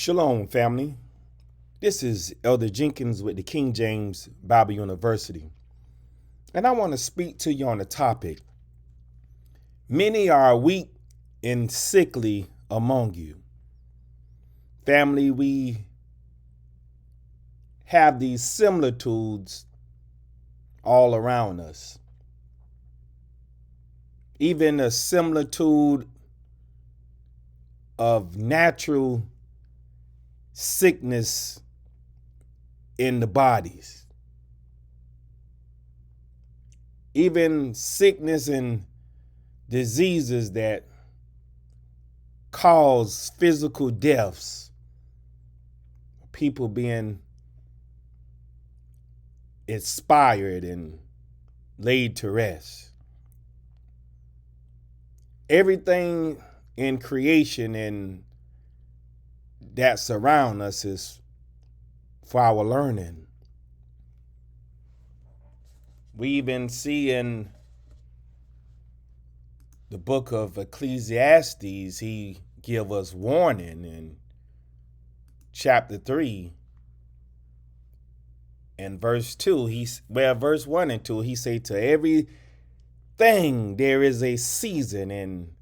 Shalom, family. This is Elder Jenkins with the King James Bible University. And I want to speak to you on the topic, many are weak and sickly among you. Family, we have these similitudes all around us. Even a similitude of natural sickness in the bodies. Even sickness and diseases that cause physical deaths. People being expired and laid to rest. Everything in creation and that surround us is for our learning. We even see in the book of Ecclesiastes, he give us warning in chapter 3 and verse 2. Verse 1 and 2, he say, to everything there is a season and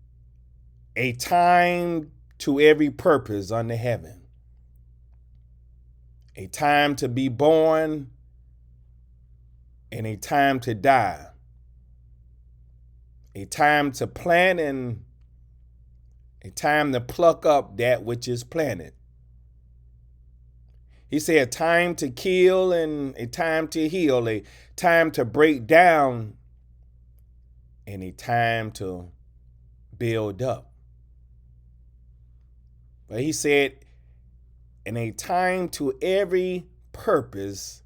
a time to every purpose under heaven. A time to be born and a time to die. A time to plant and a time to pluck up that which is planted. He said a time to kill and a time to heal, a time to break down and a time to build up. But he said, in a time to every purpose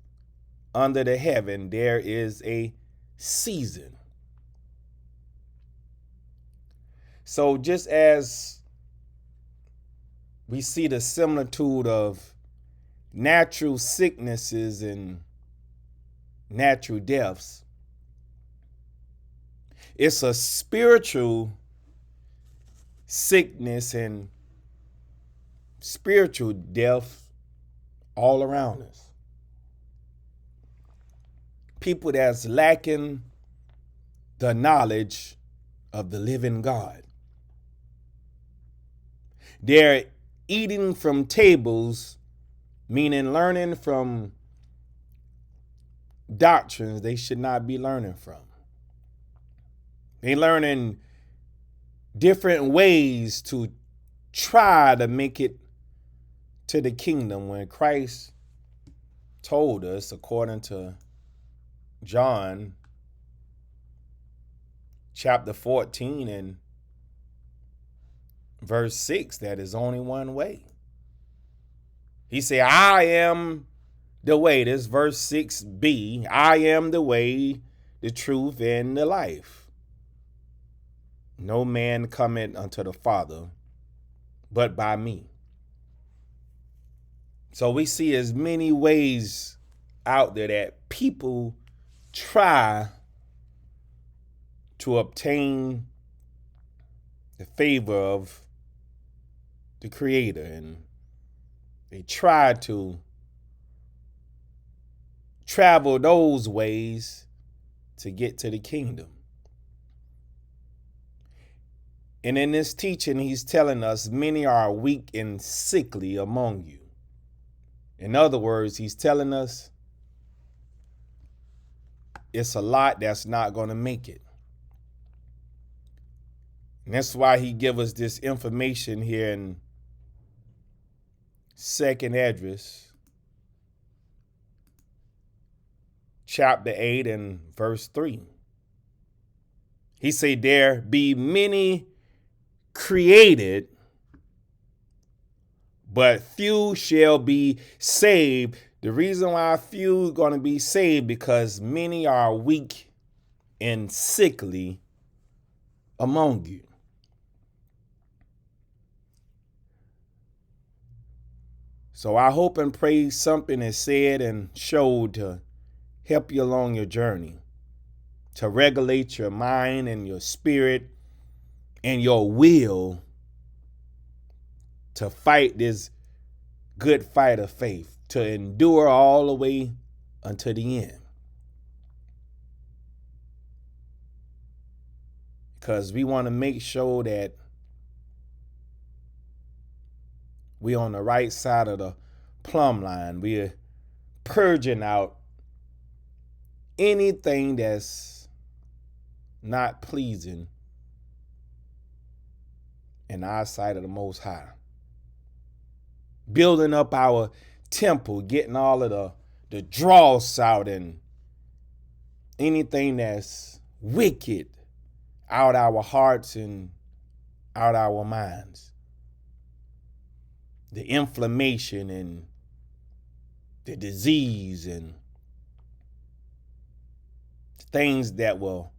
under the heaven, there is a season. So just as we see the similitude of natural sicknesses and natural deaths, it's a spiritual sickness and spiritual death all around us. People that's lacking the knowledge of the living God. They're eating from tables, meaning learning from doctrines they should not be learning from. They learning different ways to try to make it to the kingdom when Christ told us, according to John chapter 14 and verse 6, that is only one way. He said, I am the way. This verse 6b, I am the way, the truth, and the life. No man cometh unto the Father but by me. So we see as many ways out there that people try to obtain the favor of the Creator, and they try to travel those ways to get to the kingdom. And in this teaching, he's telling us many are weak and sickly among you. In other words, he's telling us it's a lot that's not going to make it. And that's why he give us this information here in Second Address, chapter 8 and verse 3. He said, there be many created, but few shall be saved. The reason why few are going to be saved, because many are weak and sickly among you. So I hope and pray something is said and showed to help you along your journey, to regulate your mind and your spirit and your will to fight this good fight of faith, to endure all the way unto the end. Because we want to make sure that we're on the right side of the plumb line. We're purging out anything that's not pleasing in our sight of the Most High. Building up our temple, getting all of the dross out and anything that's wicked out our hearts and out our minds. The inflammation and the disease and things that will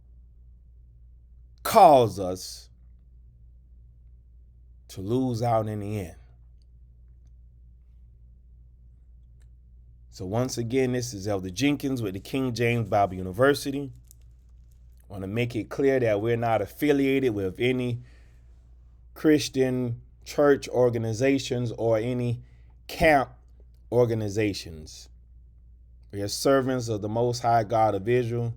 cause us to lose out in the end. So once again, this is Elder Jenkins with the King James Bible University. I want to make it clear that we're not affiliated with any Christian church organizations or any camp organizations. We are servants of the Most High God of Israel,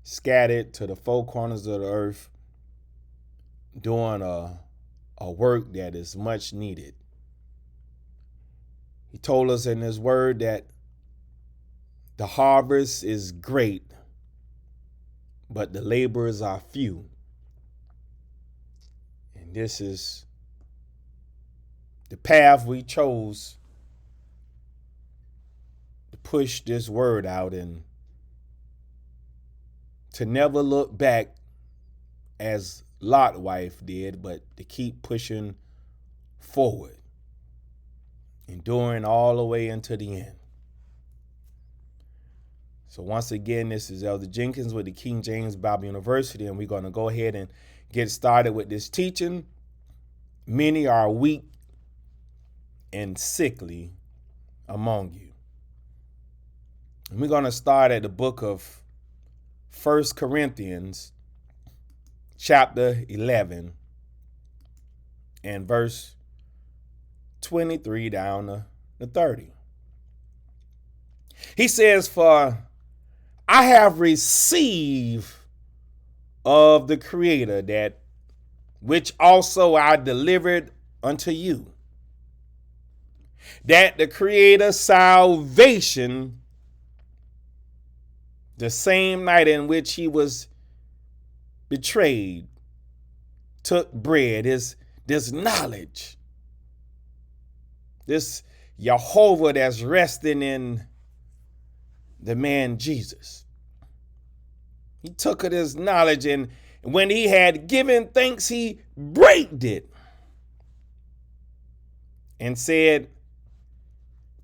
scattered to the four corners of the earth, doing a work that is much needed. He told us in his word that the harvest is great, but the laborers are few. And this is the path we chose to push this word out and to never look back as Lot's wife did, but to keep pushing forward, enduring all the way into the end. So once again, this is Elder Jenkins with the King James Bible University, and we're going to go ahead and get started with this teaching. Many are weak and sickly among you. And we're going to start at the book of 1 Corinthians chapter 11 and verse 23 down to 30. He says, "For I have received of the Creator that which also I delivered unto you, that the Creator salvation, the same night in which he was betrayed, took bread." This knowledge, this Jehovah that's resting in the man Jesus. He took of this knowledge, and when he had given thanks, he brake it and said,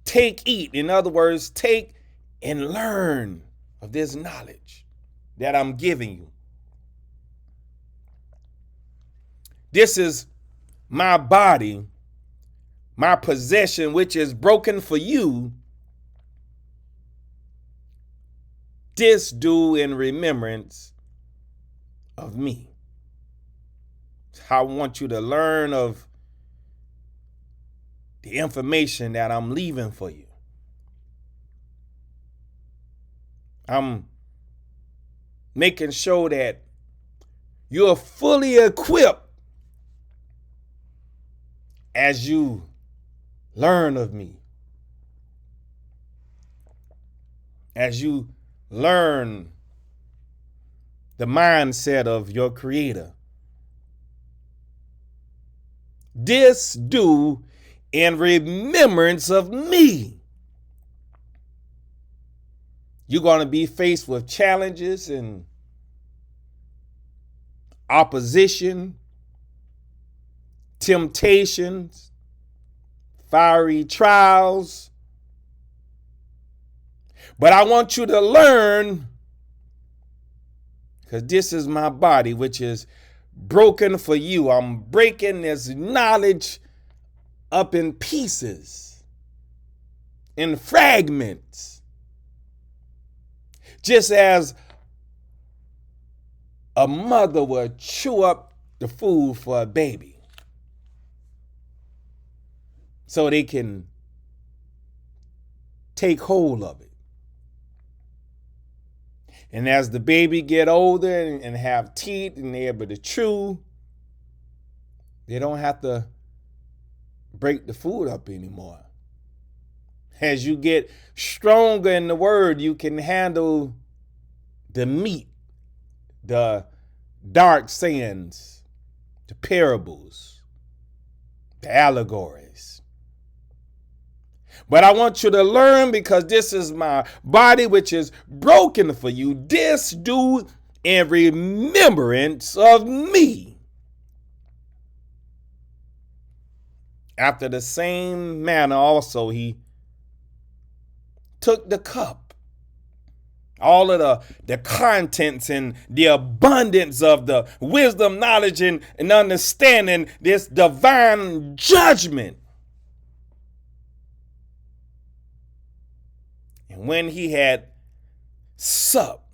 "Take, eat." In other words, take and learn of this knowledge that I'm giving you. This is my body, my possession, which is broken for you. This do in remembrance of me. I want you to learn of the information that I'm leaving for you. I'm making sure that you're fully equipped as you learn of me, as you learn the mindset of your Creator. This do in remembrance of me. You're going to be faced with challenges and opposition, temptations, fiery trials. But I want you to learn, because this is my body, which is broken for you. I'm breaking this knowledge up in pieces, in fragments, just as a mother would chew up the food for a baby. so they can take hold of it. And as the baby get older and have teeth and they're able to chew, they don't have to break the food up anymore. As you get stronger in the word, you can handle the meat, the dark sayings, the parables, the allegories. But I want you to learn, because this is my body which is broken for you. This do in remembrance of me. After the same manner also he took the cup. All of the contents and the abundance of the wisdom, knowledge, and understanding, this divine judgment. And when he had supped,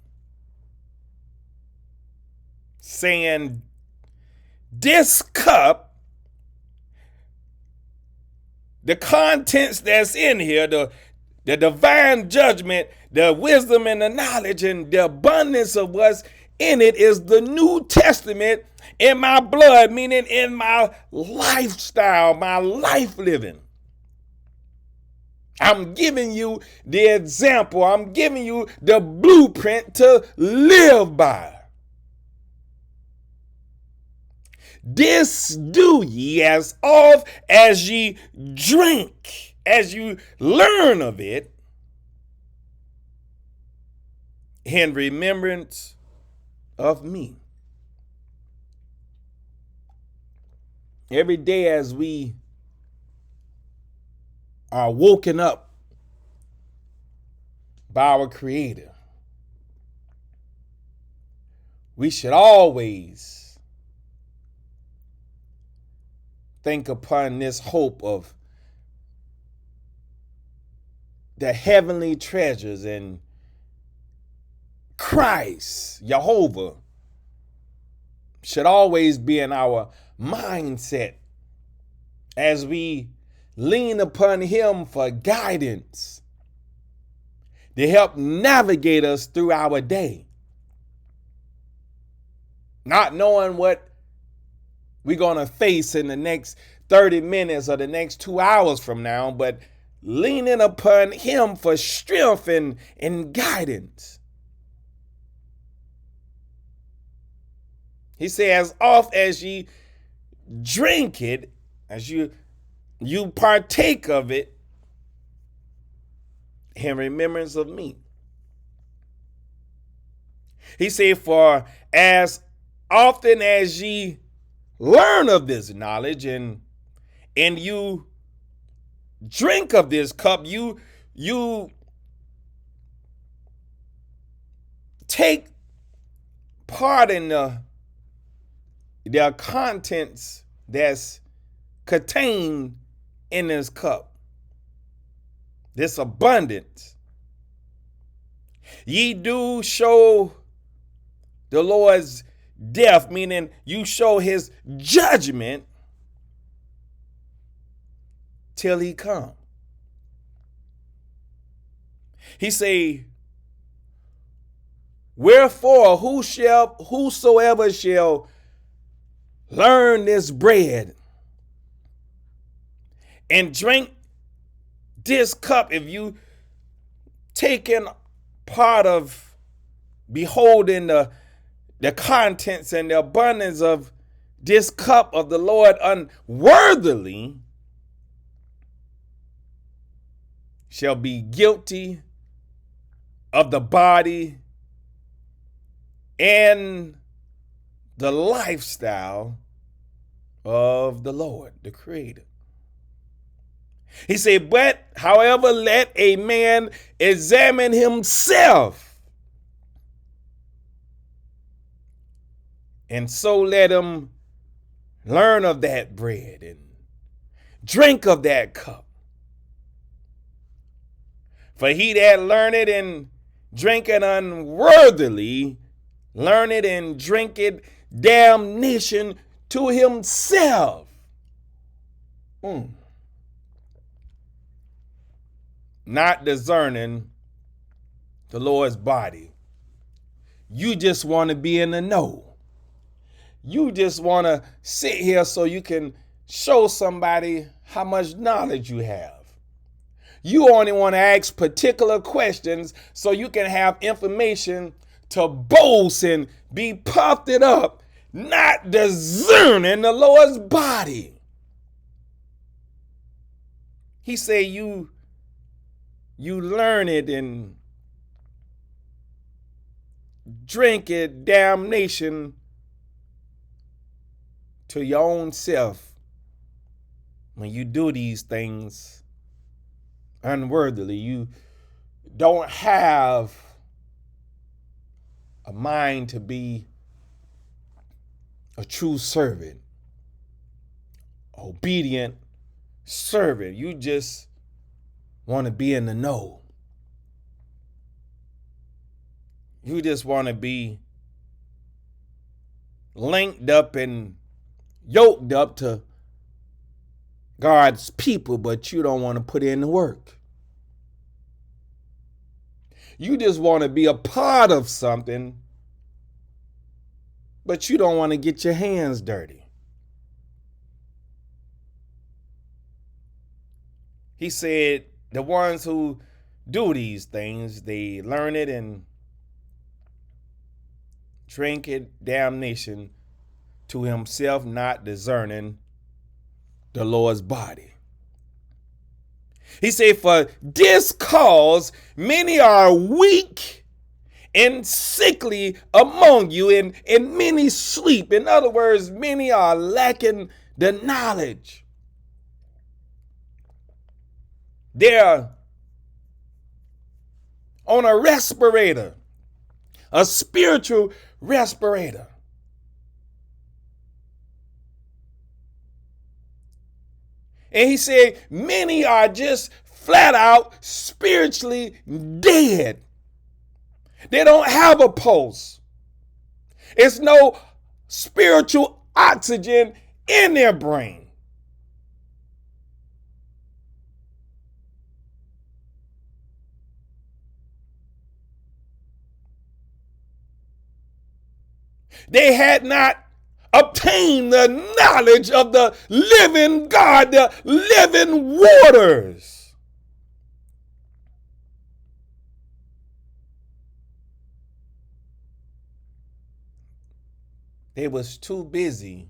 saying, this cup, the contents that's in here, the divine judgment, the wisdom and the knowledge and the abundance of what's in it, is the New Testament in my blood, meaning in my lifestyle, my life living. I'm giving you the example. I'm giving you the blueprint to live by. This do ye as oft as ye drink, as you learn of it, in remembrance of me. Every day as we are woken up by our Creator, we should always think upon this hope of the heavenly treasures in Christ, Jehovah, should always be in our mindset as we lean upon him for guidance to help navigate us through our day. Not knowing what we're going to face in the next 30 minutes or the next 2 hours from now, but leaning upon him for strength and guidance. He says, as oft as ye drink it, as you partake of it, in remembrance of me. He said, for as often as ye learn of this knowledge and you drink of this cup, you take part in the contents that's contained in this cup, this abundance. Ye do show the Lord's death, meaning you show his judgment till he come. He say, wherefore whosoever shall learn this bread and drink this cup, if you taken part of beholding the contents and the abundance of this cup of the Lord unworthily, shall be guilty of the body and the lifestyle of the Lord, the Creator. He said, but however, let a man examine himself, and so let him learn of that bread and drink of that cup. For he that learneth and drinketh unworthily, learneth and drinketh damnation to himself. not discerning the Lord's body. You just want to be in the know. You just want to sit here so you can show somebody how much knowledge you have. You only want to ask particular questions so you can have information to boast and be puffed it up, not discerning the Lord's body. He said you learn it and drink it, damnation to your own self when you do these things unworthily. You don't have a mind to be a true servant, obedient servant. You just want to be in the know. You just want to be linked up and yoked up to God's people, but you don't want to put in the work. You just want to be a part of something, but you don't want to get your hands dirty. He said the ones who do these things, they learn it and drink it, damnation to himself, not discerning the Lord's body. He said, for this cause many are weak and sickly among you, and many sleep. In other words, many are lacking the knowledge. They're on a respirator, a spiritual respirator. And he said, many are just flat out spiritually dead. They don't have a pulse. It's no spiritual oxygen in their brain. They had not obtained the knowledge of the living God, the living waters. They was too busy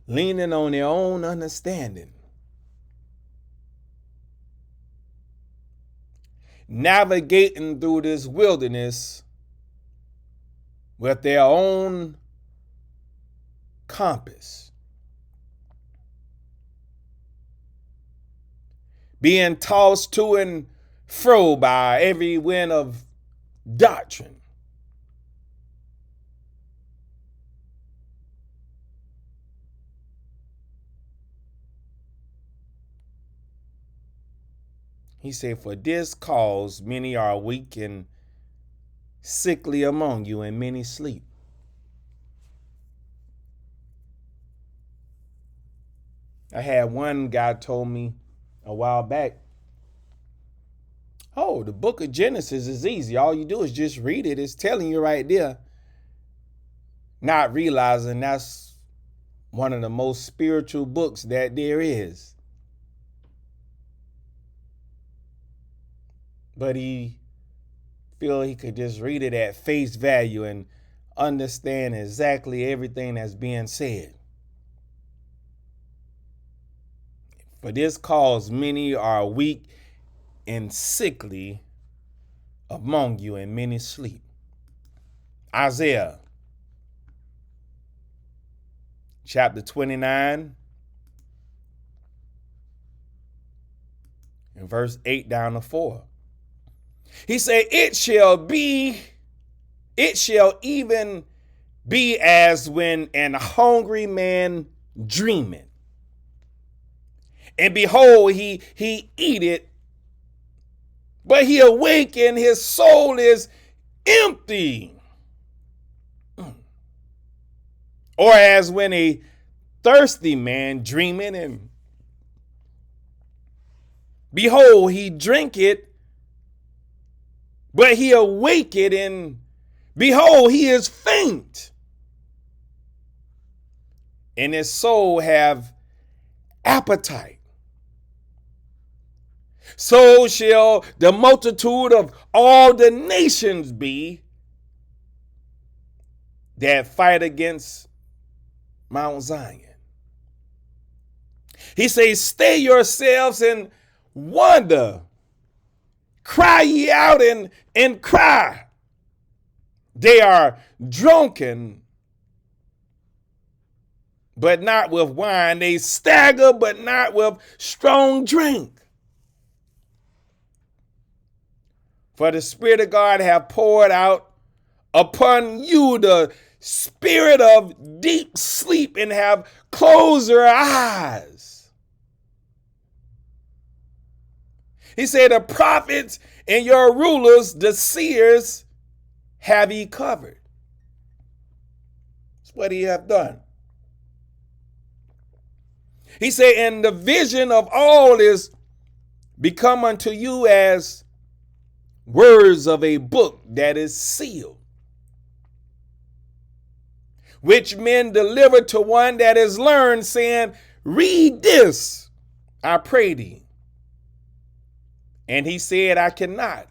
leaning on their own understanding, navigating through this wilderness with their own compass, being tossed to and fro by every wind of doctrine. He said, for this cause many are weak and sickly among you, and many sleep. I had one guy told me a while back, oh, the book of Genesis is easy. All you do is just read it. It's telling you right there. Not realizing that's one of the most spiritual books that there is. But he feel he could just read it at face value and understand exactly everything that's being said. For this cause many are weak and sickly among you, and many sleep. Isaiah chapter 29 and verse 8 down to 4. He said, it shall even be as when an hungry man dreameth, and behold, he eateth, but he awake and his soul is empty. Or as when a thirsty man dreameth, and Behold, he drinketh, but he awaketh, and behold, he is faint. And his soul have appetite. So shall the multitude of all the nations be that fight against Mount Zion. He says, stay yourselves and wonder. Cry ye out and cry. They are drunken, but not with wine. They stagger, but not with strong drink. For the Spirit of God hath poured out upon you the spirit of deep sleep, and have closed your eyes. He said, the prophets and your rulers, the seers, have he covered. That's what he hath done. He said, and the vision of all is become unto you as words of a book that is sealed, which men deliver to one that is learned, saying, read this, I pray thee. And he said, I cannot,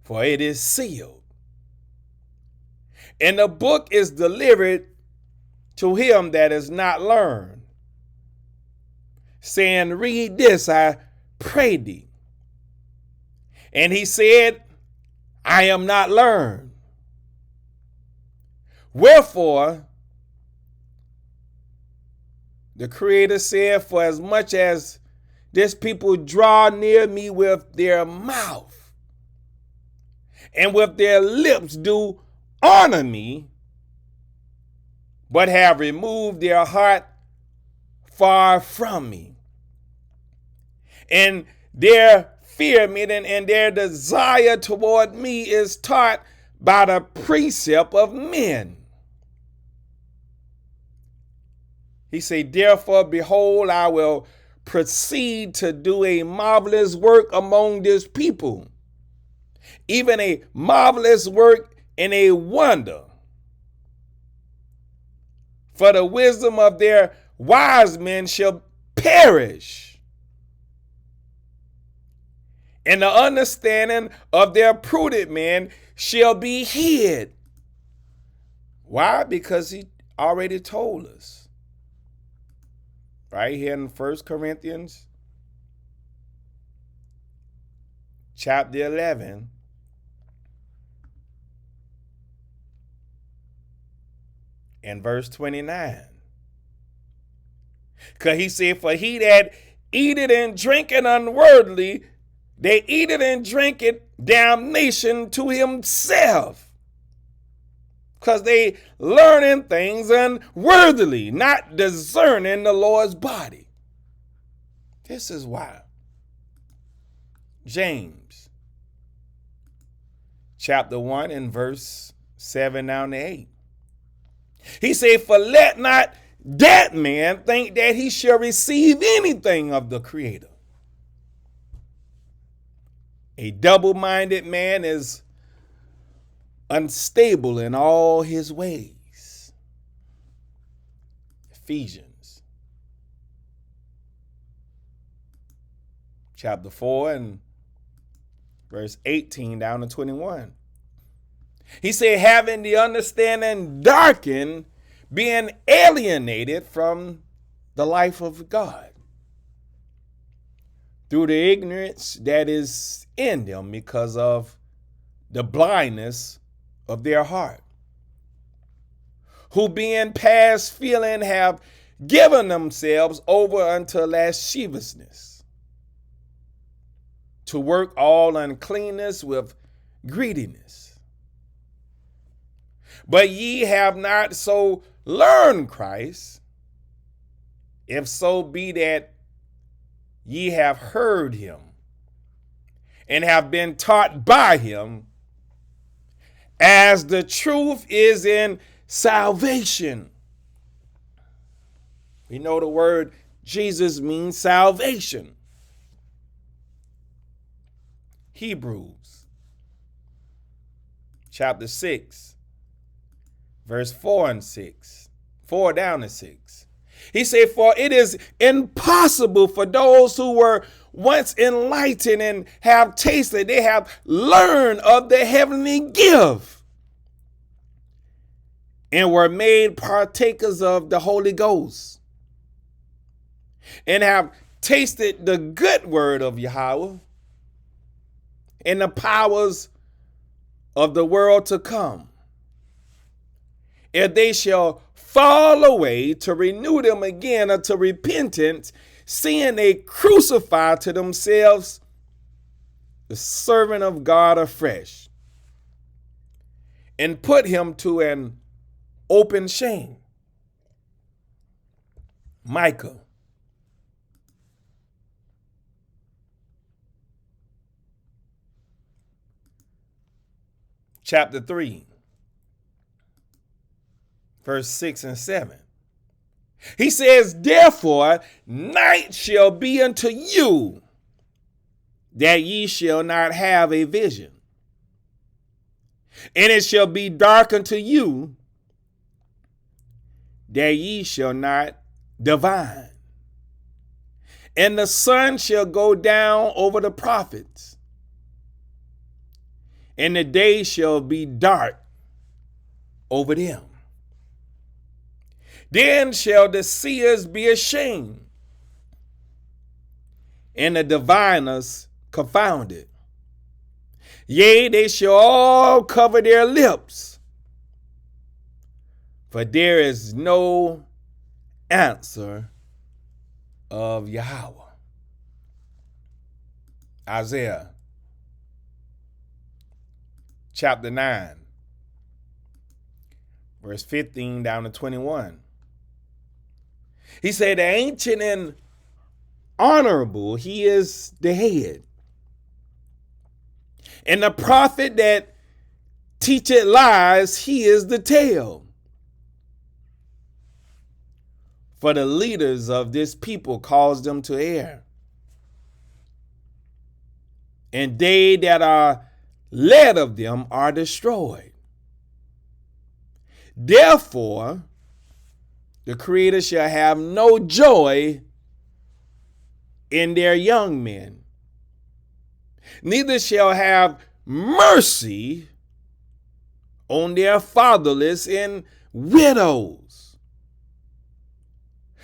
for it is sealed. And the book is delivered to him that is not learned, saying, read this, I pray thee. And he said, I am not learned. Wherefore, the Creator said, for as much as this people draw near me with their mouth and with their lips do honor me, but have removed their heart far from me, and their fear me, and their desire toward me is taught by the precept of men. He said, therefore, behold, I will proceed to do a marvelous work among this people, even a marvelous work and a wonder. For the wisdom of their wise men shall perish, and the understanding of their prudent men shall be hid. Why? Because he already told us. Right here in 1 Corinthians chapter 11. And verse 29. Because he said, for he that eateth and drinketh unworthily, they eateth and drinketh damnation to himself. Because they learning things unworthily, not discerning the Lord's body. This is why. James chapter 1 and verse 7 down to 8. He said, for let not that man think that he shall receive anything of the Creator. A double-minded man is unstable in all his ways. Ephesians chapter 4 and verse 18 down to 21. He said, having the understanding darkened, being alienated from the life of God through the ignorance that is in them because of the blindness of their heart, who being past feeling have given themselves over unto lasciviousness, to work all uncleanness with greediness. But ye have not so learned Christ, if so be that ye have heard him and have been taught by him, as the truth is in salvation. We know the word Jesus means salvation. Hebrews chapter 6, verse 4 and 6. 4 down to 6. He said, for it is impossible for those who were once enlightened and have tasted, they have learned of the heavenly gift and were made partakers of the Holy Ghost and have tasted the good word of Yahweh and the powers of the world to come. If they shall fall away, to renew them again unto repentance, seeing they crucify to themselves the servant of God afresh, and put him to an open shame. Micah chapter 3. Verse 6 and 7. He says, therefore, night shall be unto you, that ye shall not have a vision. And it shall be dark unto you, that ye shall not divine. And the sun shall go down over the prophets, and the day shall be dark over them. Then shall the seers be ashamed, and the diviners confounded. Yea, they shall all cover their lips, for there is no answer of Yahweh. Isaiah chapter 9, verse 15 down to 21. He said, the ancient and honorable, he is the head. And the prophet that teacheth lies, he is the tail. For the leaders of this people cause them to err, and they that are led of them are destroyed. Therefore, the Creator shall have no joy in their young men, neither shall have mercy on their fatherless and widows.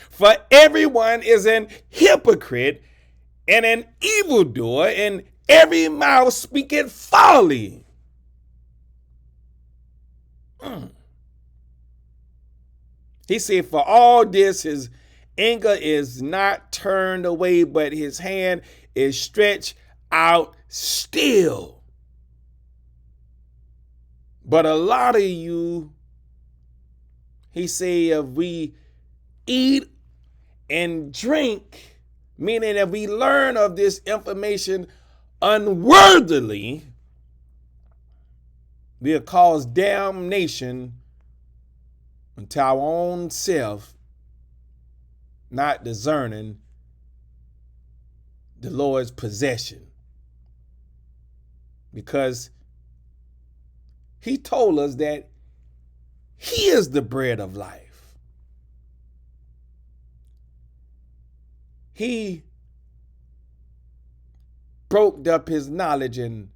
For everyone is an hypocrite and an evildoer, and every mouth speaketh folly. He said, for all this his anger is not turned away, but his hand is stretched out still. But a lot of you, he said, if we eat and drink, meaning if we learn of this information unworthily, we'll cause damnation unto our own self, not discerning the Lord's possession. Because he told us that he is the bread of life. He broke up his knowledge in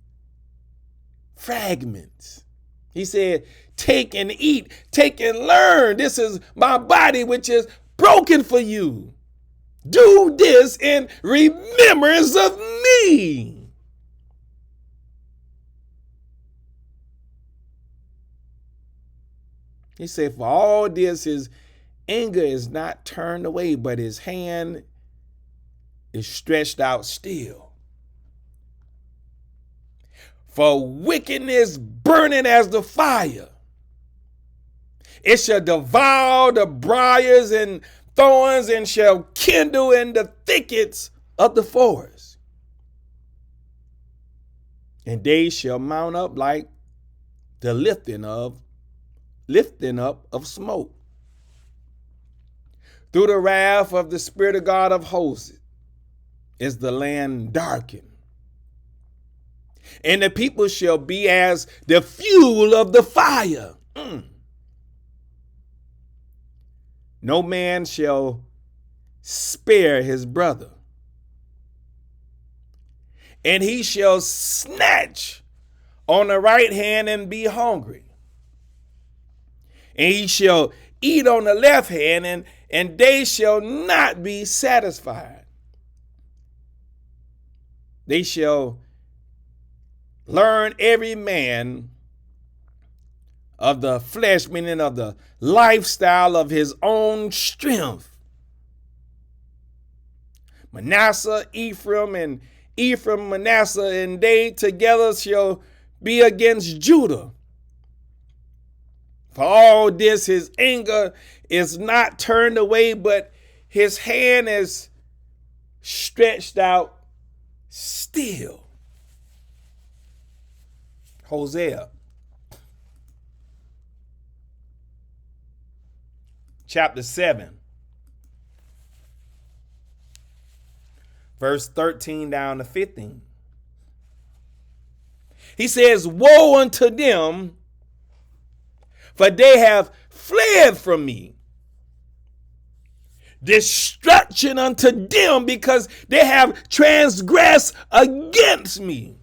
fragments. He said, take and eat, take and learn. This is my body, which is broken for you. Do this in remembrance of me. He said, for all this, his anger is not turned away, but his hand is stretched out still. For wickedness burning as the fire, it shall devour the briars and thorns, and shall kindle in the thickets of the forest. And they shall mount up like the lifting up of smoke. Through the wrath of the Spirit of God of hosts is the land darkened. and the people shall be as the fuel of the fire. No man shall spare his brother, and he shall snatch on the right hand and be hungry. And he shall eat on the left hand, and they shall not be satisfied. They shall learn every man of the flesh, meaning of the lifestyle of his own strength. Manasseh, Ephraim, Manasseh, and they together shall be against Judah. For all this, his anger is not turned away, but his hand is stretched out still. Hosea chapter 7, verse 13 down to 15. He says, woe unto them, for they have fled from me. Destruction unto them, because they have transgressed against me.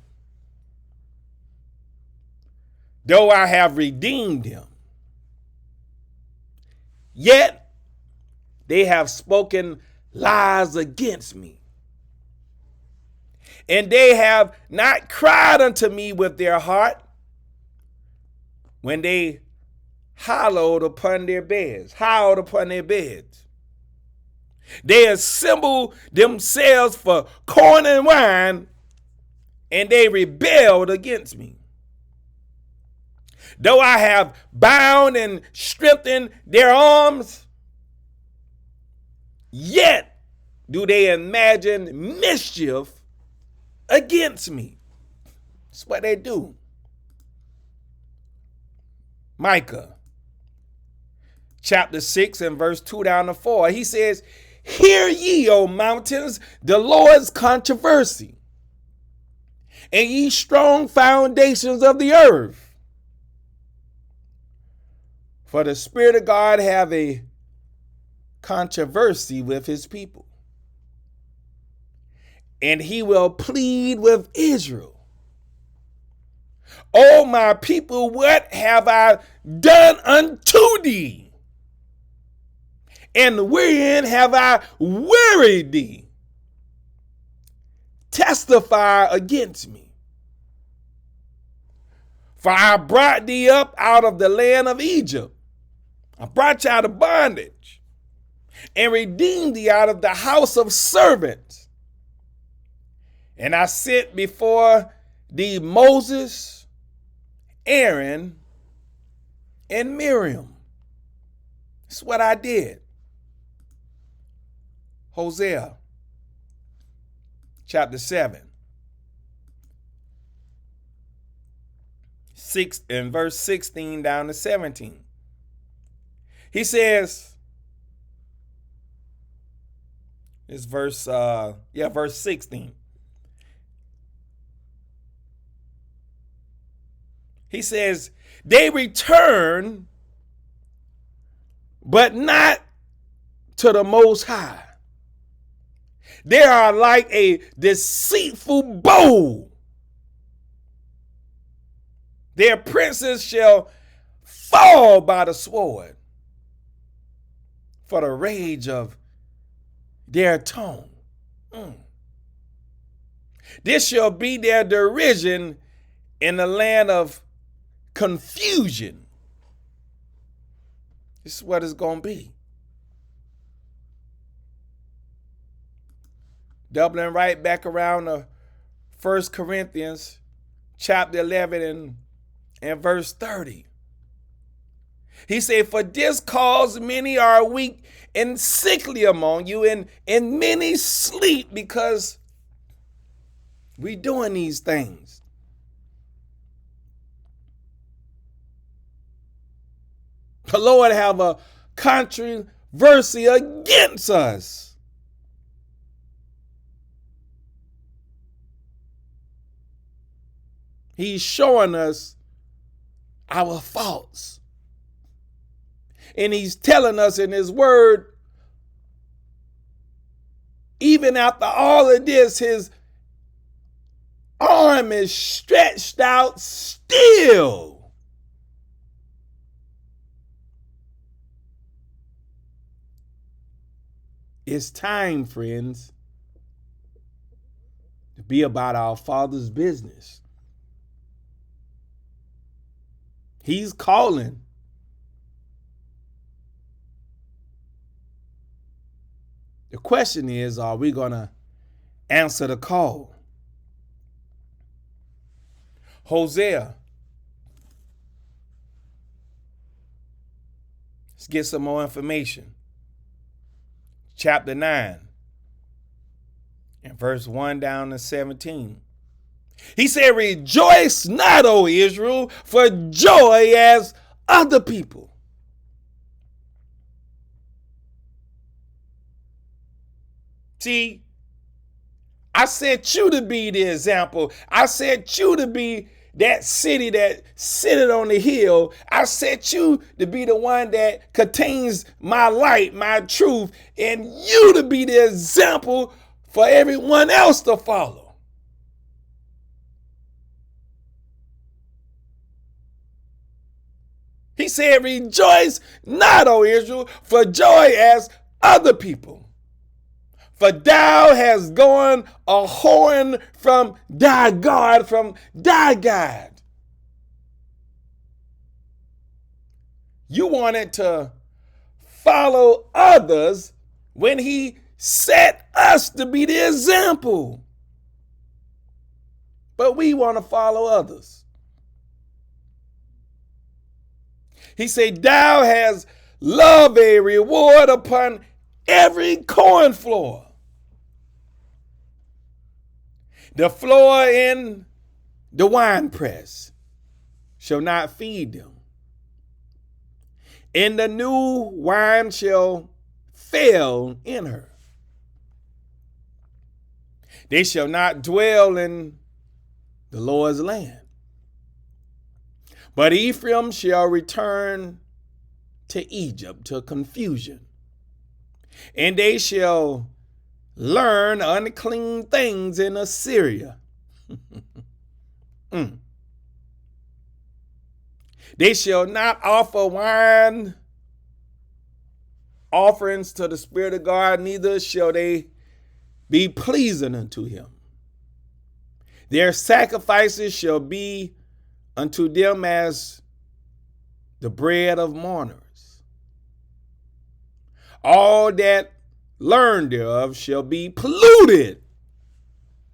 Though I have redeemed them, yet they have spoken lies against me. And they have not cried unto me with their heart when they howled upon their beds. They assembled themselves for corn and wine, and they rebelled against me. Though I have bound and strengthened their arms, yet do they imagine mischief against me. That's what they do. Micah chapter 6 and verse 2 down to 4. He says, hear ye, O mountains, the Lord's controversy, and ye strong foundations of the earth. For the Spirit of God have a controversy with his people, and he will plead with Israel. O my people, what have I done unto thee? And wherein have I wearied thee? Testify against me. For I brought thee up out of the land of Egypt. I brought you out of bondage and redeemed thee out of the house of servants. And I sent before thee Moses, Aaron, and Miriam. That's what I did. Hosea chapter 7, 6 and verse 16 down to 17. He says, it's verse 16. He says, they return, but not to the Most High. They are like a deceitful bow. Their princes shall fall by the sword, for the rage of their tongue. This shall be their derision in the land of confusion. This is what it's going to be. Doubling right back around to 1 Corinthians chapter 11 and verse 30. He said, for this cause many are weak and sickly among you, and many sleep, because we doing these things. The Lord have a controversy against us. He's showing us our faults. And he's telling us in his word, even after all of this, his arm is stretched out still. It's time, friends, to be about our Father's business. He's calling. The question is, are we going to answer the call? Hosea. Let's get some more information. Chapter 9 and verse 1 down to 17. He said, rejoice not, O Israel, for joy as other people. See, I set you to be the example. I set you to be that city that sitteth on the hill. I set you to be the one that contains my light, my truth, and you to be the example for everyone else to follow. He said, rejoice not, O Israel, for joy as other people. For thou hast gone a whoring from thy God, from thy God. You wanted to follow others when he set us to be the example. But we want to follow others. He said, thou hast loved a reward upon every corn floor. The floor in the winepress shall not feed them. And the new wine shall fail in her. They shall not dwell in the Lord's land. But Ephraim shall return to Egypt, to confusion. And they shall learn unclean things in Assyria. They shall not offer wine offerings to the Spirit of God, neither shall they be pleasing unto him. Their sacrifices shall be unto them as the bread of mourners. All that learn thereof shall be polluted,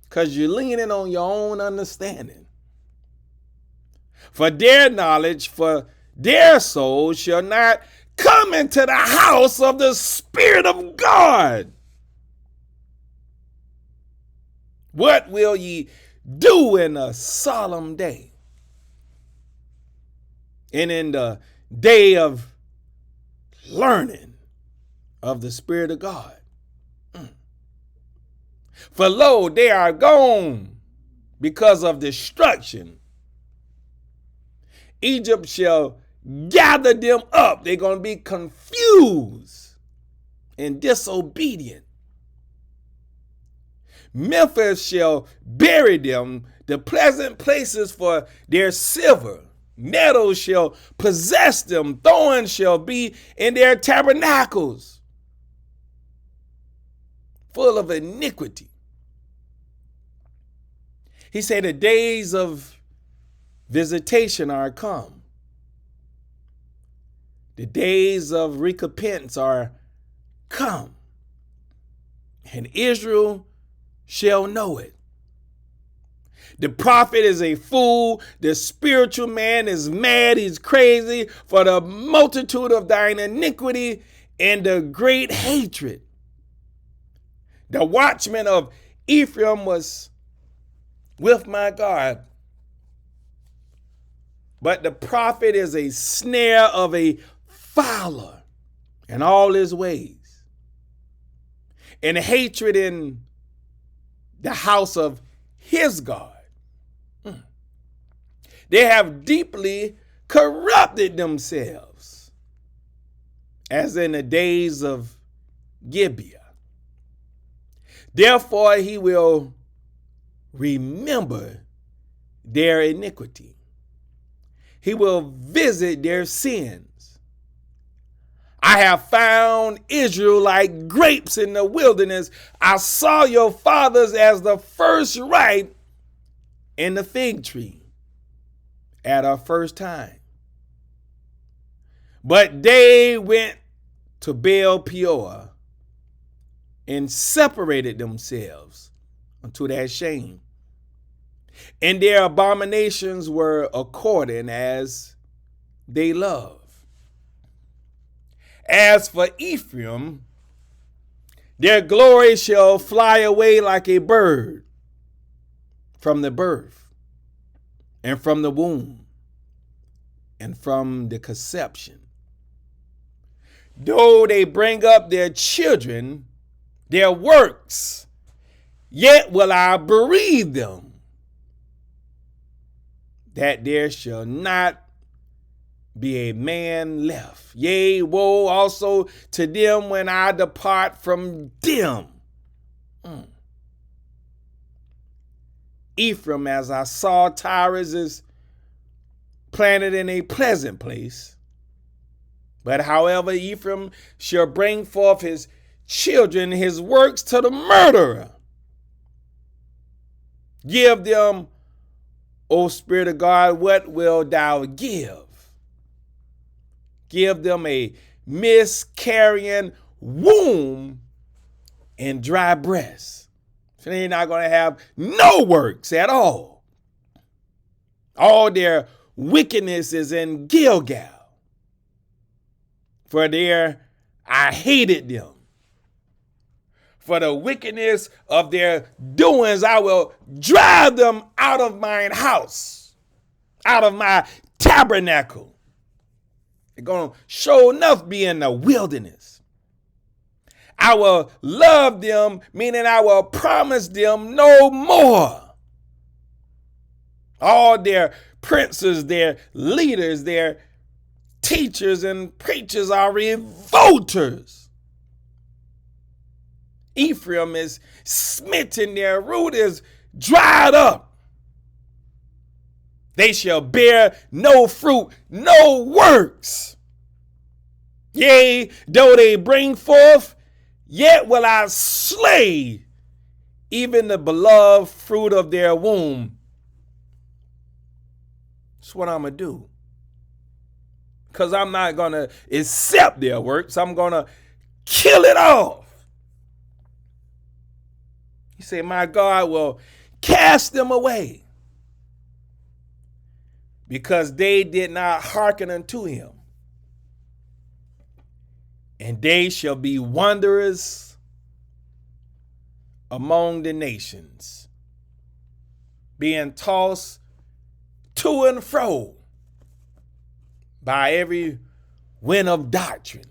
because you're leaning on your own understanding. For their knowledge, for their souls shall not come into the house of the Spirit of God. What will ye do in a solemn day? And in the day of learning of the Spirit of God. For lo, they are gone because of destruction. Egypt shall gather them up. They're going to be confused and disobedient. Memphis shall bury them, the pleasant places for their silver. Nettles shall possess them. Thorns shall be in their tabernacles, full of iniquity. He said the days of visitation are come. The days of recompense are come. And Israel shall know it. The prophet is a fool. The spiritual man is mad. He's crazy for the multitude of thine iniquity and the great hatred. The watchman of Ephraim was with my God. But the prophet is a snare of a fowler in all his ways, and hatred in the house of his God. They have deeply corrupted themselves, as in the days of Gibeah. Therefore he will remember their iniquity. He will visit their sins. I have found Israel like grapes in the wilderness. I saw your fathers as the first ripe in the fig tree at our first time. But they went to Baal Peor and separated themselves unto that shame. And their abominations were according as they love. As for Ephraim, their glory shall fly away like a bird from the birth, and from the womb, and from the conception. Though they bring up their children, their works, yet will I bereave them, that there shall not be a man left. Yea, woe also to them when I depart from them. Ephraim, as I saw, Tyrus is planted in a pleasant place. But however, Ephraim shall bring forth his children, his works to the murderer. Give them, O Spirit of God, what wilt thou give? Give them a miscarrying womb and dry breasts. So they're not going to have no works at all. All their wickedness is in Gilgal. For there I hated them. For the wickedness of their doings, I will drive them out of mine house, out of my tabernacle. They're going to show enough be in the wilderness. I will love them, meaning I will promise them no more. All their princes, their leaders, their teachers and preachers are revolters. Ephraim is smitten, their root is dried up. They shall bear no fruit, no works. Yea, though they bring forth, yet will I slay even the beloved fruit of their womb. That's what I'm going to do. Because I'm not going to accept their works. I'm going to kill it off. He said, my God will cast them away, because they did not hearken unto him. And they shall be wanderers among the nations, being tossed to and fro by every wind of doctrine.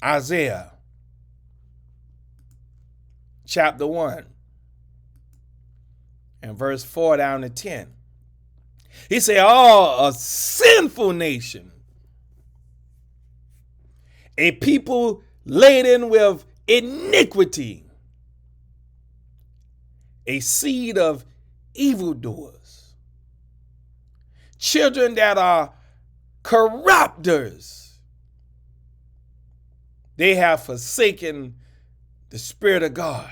Isaiah chapter 1 and verse 4 down to 10. He said, a sinful nation, a people laden with iniquity, a seed of evildoers, children that are corrupters. They have forsaken the Spirit of God.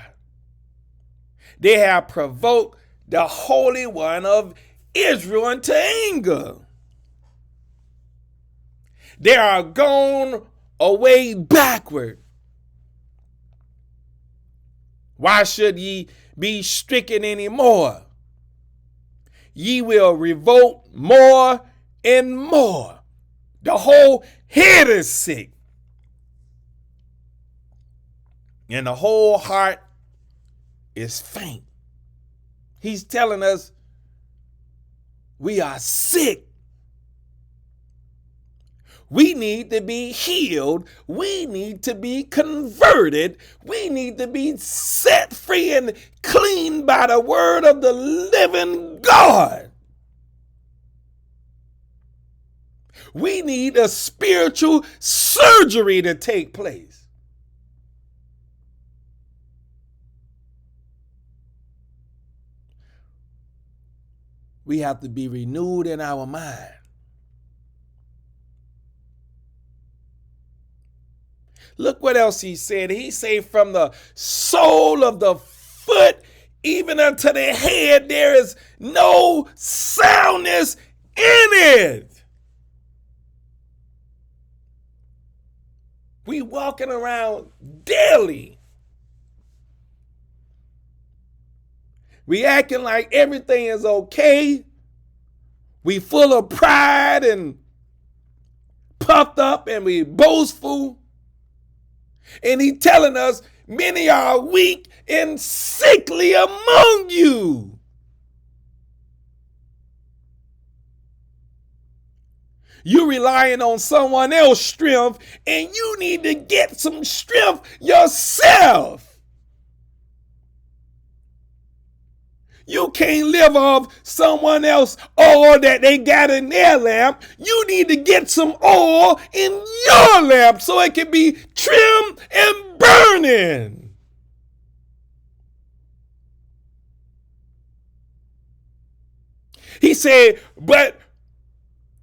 They have provoked the Holy One of Israel unto anger. They are gone away backward. Why should ye be stricken anymore? Ye will revolt more and more. The whole head is sick, and the whole heart is faint. He's telling us we are sick. We need to be healed. We need to be converted. We need to be set free and clean by the word of the living God. We need a spiritual surgery to take place. We have to be renewed in our mind. Look what else he said. He said, from the sole of the foot even unto the head, there is no soundness in it. We walking around daily. We acting like everything is okay. We full of pride and puffed up, and we boastful. And he telling us, many are weak and sickly among you. You relying on someone else's strength, and you need to get some strength yourself. You can't live off someone else's oil that they got in their lamp. You need to get some oil in your lamp so it can be trimmed and burning. He said, but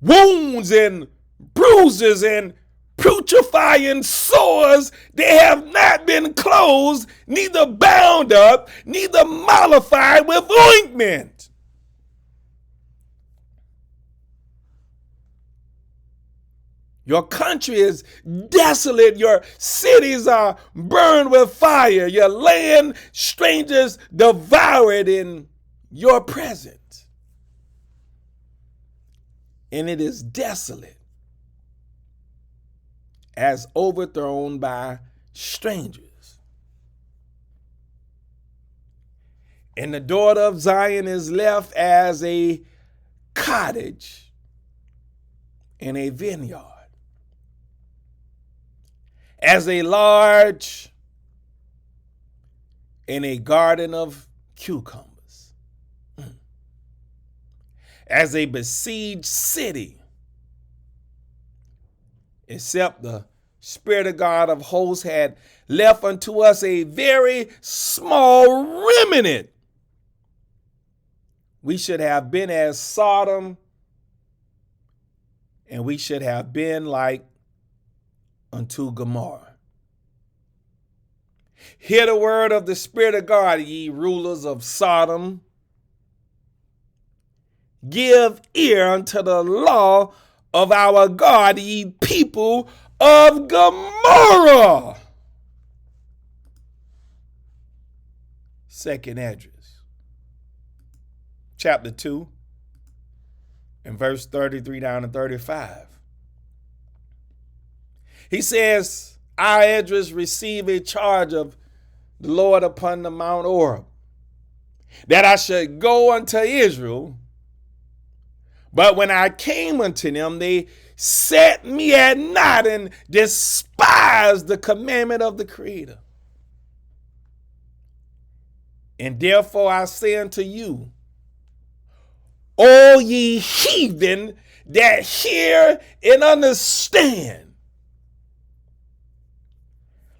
wounds and bruises and putrefying sores, they have not been closed, neither bound up, neither mollified with ointment. Your country is desolate. Your cities are burned with fire. Your land, strangers devour it in your presence. And it is desolate, as overthrown by strangers. And the daughter of Zion is left as a cottage in a vineyard, as a large in a garden of cucumbers, as a besieged city, except the Spirit of God of hosts had left unto us a very small remnant. We should have been as Sodom, and we should have been like unto Gomorrah. Hear the word of the Spirit of God, ye rulers of Sodom. Give ear unto the law of our God, ye people of Gomorrah. Second address, chapter 2, and verse 33 down to 35. He says, our address receive a charge of the Lord upon the Mount Oreb, that I should go unto Israel. But when I came unto them, they set me at naught and despised the commandment of the Creator. And therefore I say unto you, all ye heathen that hear and understand,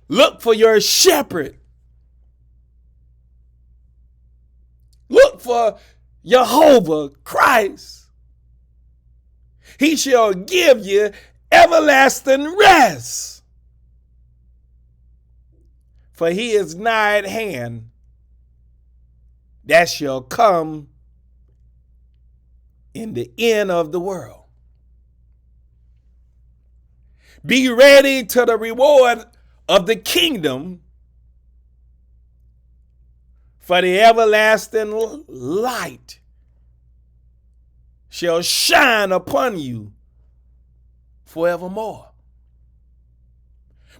look for your shepherd. Look for Jehovah Christ. He shall give you everlasting rest. For he is nigh at hand that shall come in the end of the world. Be ready to the reward of the kingdom, for the everlasting light shall shine upon you forevermore.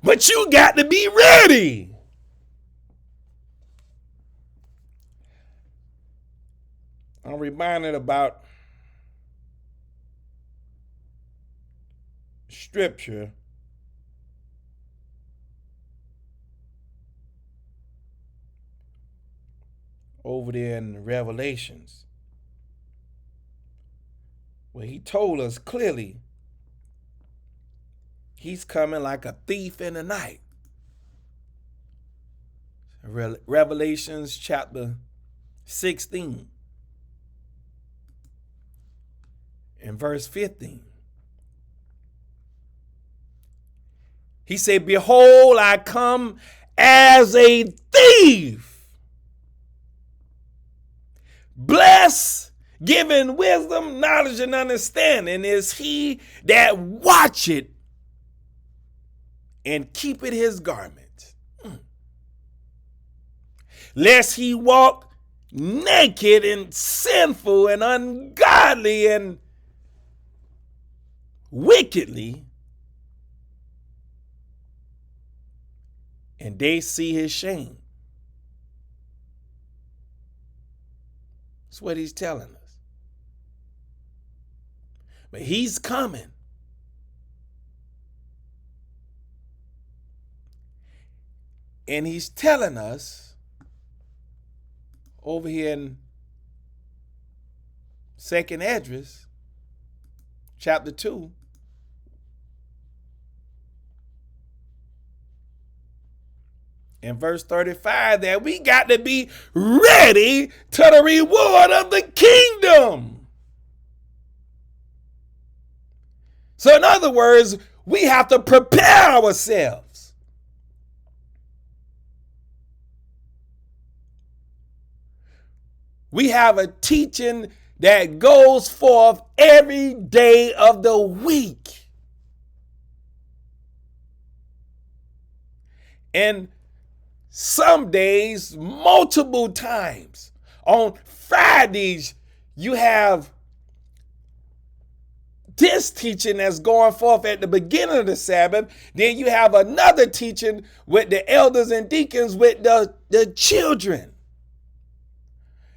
But you got to be ready. I'm reminded about scripture over there in Revelations, where he told us clearly He's coming like a thief in the night. Revelations chapter 16 and verse 15. He said, behold, I come as a thief. Blessed, giving wisdom, knowledge, and understanding is he that watcheth and keepeth his garment, lest he walk naked and sinful and ungodly and wickedly, and they see his shame. That's what he's telling us. But he's coming. And he's telling us over here in 2nd Esdras, chapter 2, in verse 35, that we got to be ready to the reward of the kingdom. So in other words, we have to prepare ourselves. We have a teaching that goes forth every day of the week. And some days, multiple times. On Fridays, you have this teaching that's going forth at the beginning of the Sabbath. Then you have another teaching with the elders and deacons with the children.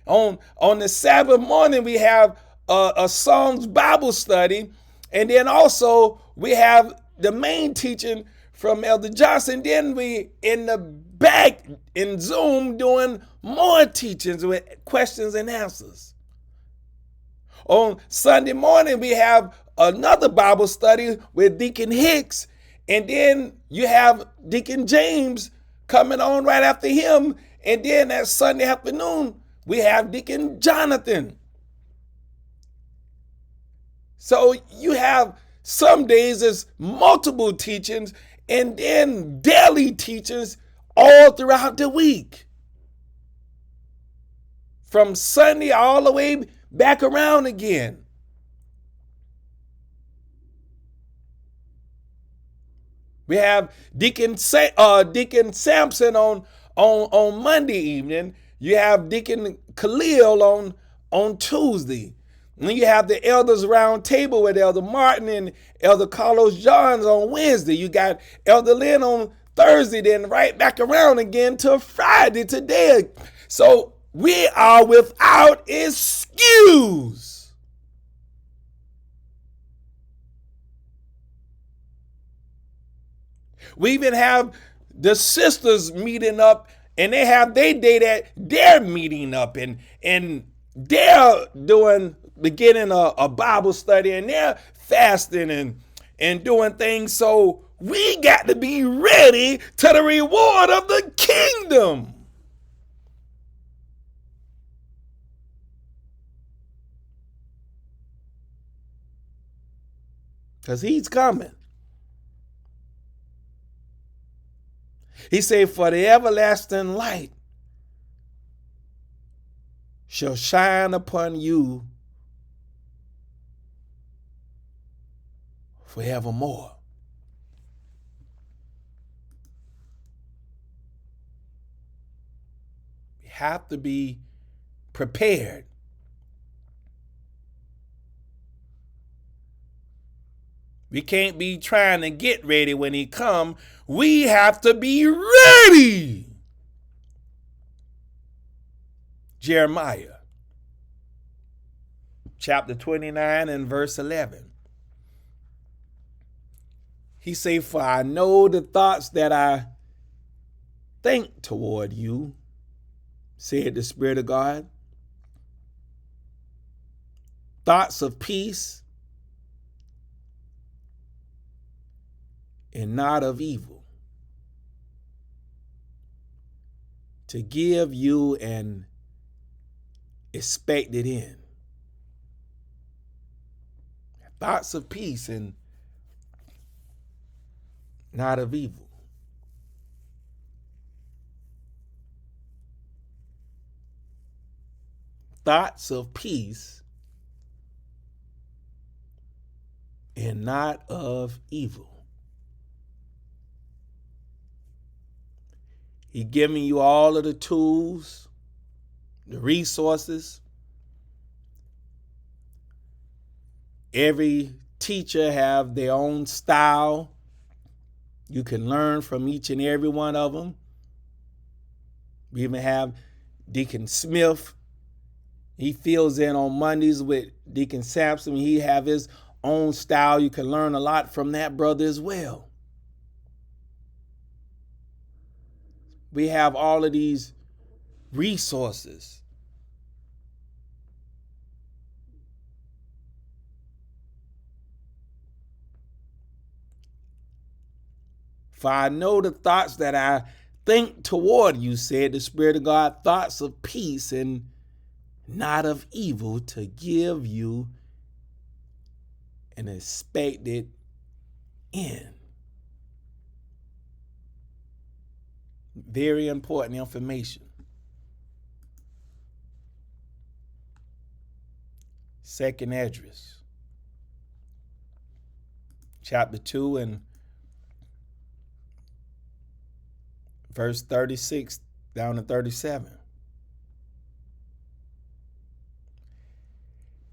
On the Sabbath morning, we have a Psalms Bible study. And then also we have the main teaching from Elder Johnson. Then we in the back in Zoom doing more teachings with questions and answers. On Sunday morning, we have another Bible study with Deacon Hicks. And then you have Deacon James coming on right after him. And then that Sunday afternoon, we have Deacon Jonathan. So you have some days there's multiple teachings and then daily teachings all throughout the week. From Sunday all the way back around again. We have Deacon Sampson on Monday evening. You have Deacon Khalil on Tuesday. And then you have the elders round table with Elder Martin and Elder Carlos Johns on Wednesday. You got Elder Lynn on Thursday, then right back around again till Friday today. So we are without excuse. We even have the sisters meeting up, and they have their day that they're meeting up, and they're beginning a Bible study, and they're fasting and doing things. So we got to be ready to the reward of the kingdom. Because he's coming. He said, for the everlasting light shall shine upon you forevermore. We have to be prepared. We can't be trying to get ready when he comes. We have to be ready. Jeremiah chapter 29 and verse 11. He say, for I know the thoughts that I think toward you, said the Spirit of God. Thoughts of peace and not of evil, to give you an expected end. Thoughts of peace and not of evil. Thoughts of peace and not of evil. He's giving you all of the tools, the resources. Every teacher have their own style. You can learn from each and every one of them. We even have Deacon Smith. He fills in on Mondays with Deacon Sampson. He have his own style. You can learn a lot from that brother as well. We have all of these resources. For I know the thoughts that I think toward you, said the Spirit of God, thoughts of peace and not of evil, to give you an expected end. Very important information. Second Esdras, chapter 2 and verse 36 down to 37.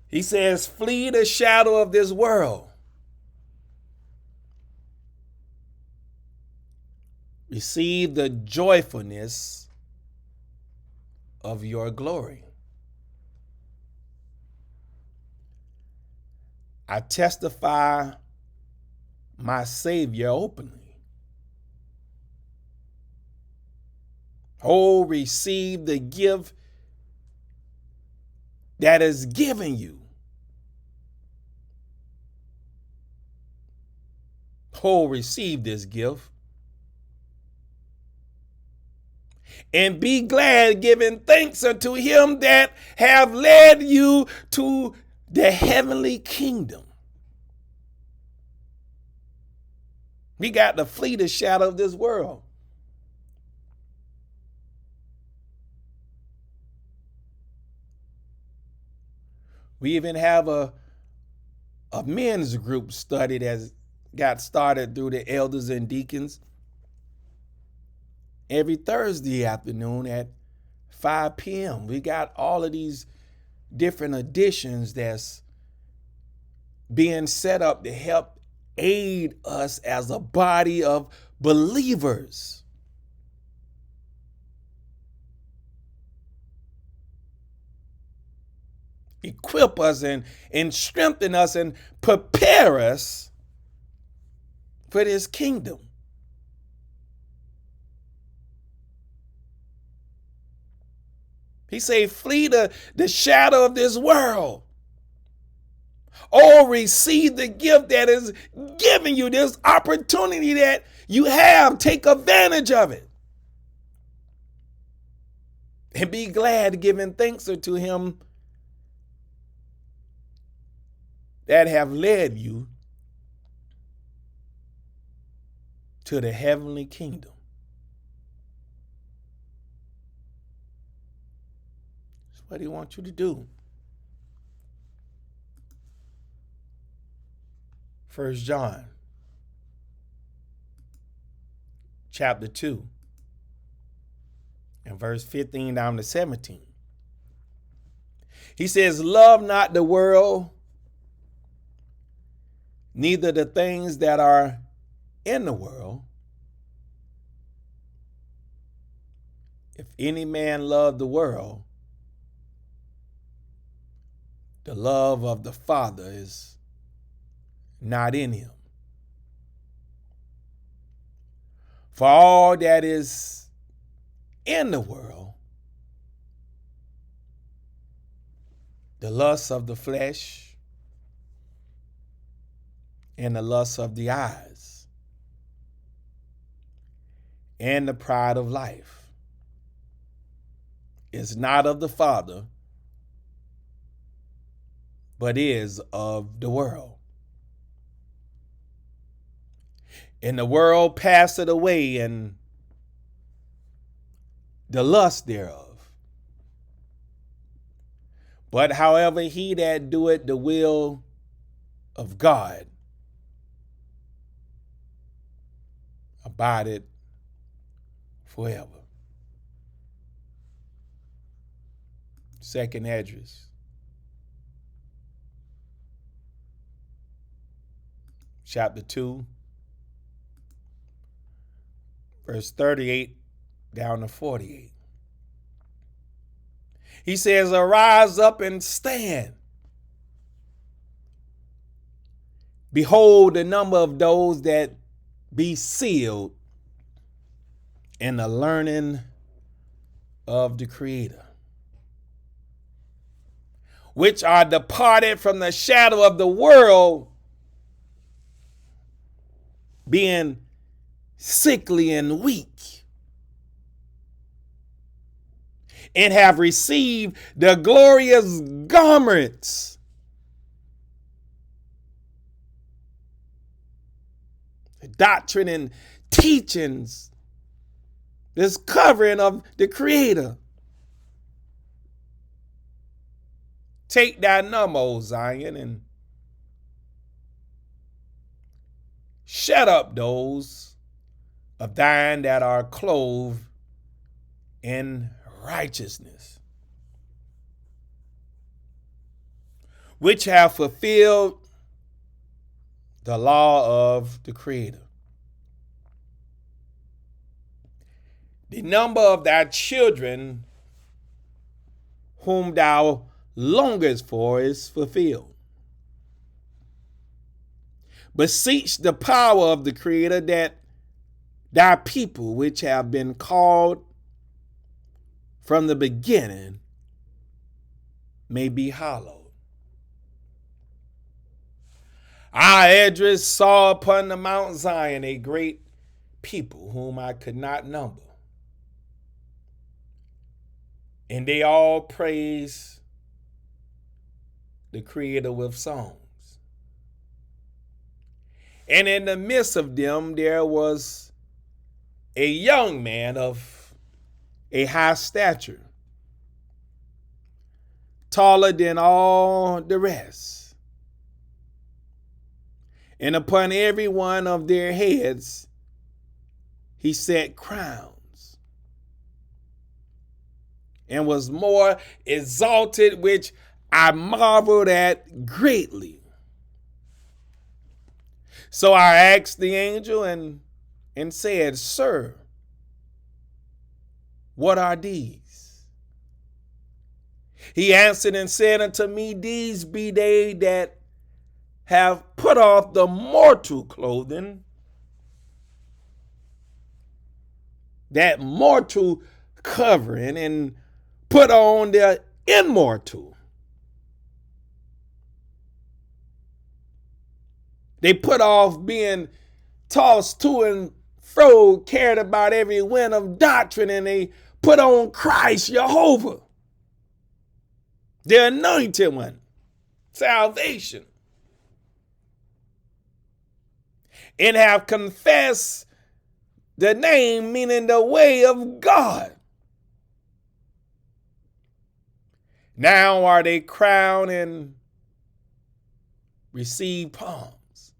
He says, flee the shadow of this world. Receive the joyfulness of your glory. I testify my Savior openly. Oh, receive the gift that is given you. Oh, receive this gift. And be glad, giving thanks unto him that have led you to the heavenly kingdom. We got to flee the shadow of this world. We even have a men's group study that got started through the elders and deacons every Thursday afternoon at 5 p.m. We got all of these different editions that's being set up to help aid us as a body of believers. Equip us and strengthen us and prepare us for this kingdom. He say, flee the shadow of this world. Oh, receive the gift that is giving you, this opportunity that you have. Take advantage of it. And be glad, giving thanks unto him that have led you to the heavenly kingdom. That's what he wants you to do. 1 John chapter 2 and verse 15 down to 17. He says, love not the world, neither the things that are in the world. If any man love the world, the love of the Father is not in him. For all that is in the world, the lust of the flesh and the lust of the eyes and the pride of life is not of the Father, but is of the world. And the world passeth away, and the lust thereof. But however, he that doeth the will of God abideth forever. Second address, chapter 2, verse 38 down to 48. He says, arise up and stand. Behold, the number of those that be sealed in the learning of the Creator, which are departed from the shadow of the world, being sickly and weak, and have received the glorious garments the doctrine and teachings, this covering of the Creator. Take thy number, O Zion, and shut up those of thine that are clothed in righteousness, which have fulfilled the law of the Creator. The number of thy children whom thou longest for is fulfilled. Beseech the power of the Creator that thy people which have been called from the beginning may be hallowed. I, Esdras, saw upon the Mount Zion a great people whom I could not number, and they all praise the Creator with songs. And in the midst of them there was a young man of a high stature, taller than all the rest. And upon every one of their heads he set crowns, and was more exalted, which I marveled at greatly. So I asked the angel and said, Sir, what are these? He answered and said unto me, These be they that have put off the mortal clothing, that mortal covering, and put on the immortal. They put off being tossed to and fro, carried about every wind of doctrine, and they put on Christ Jehovah, the anointed one, salvation, and have confessed the name, meaning the way of God. Now are they crowned and receive palms.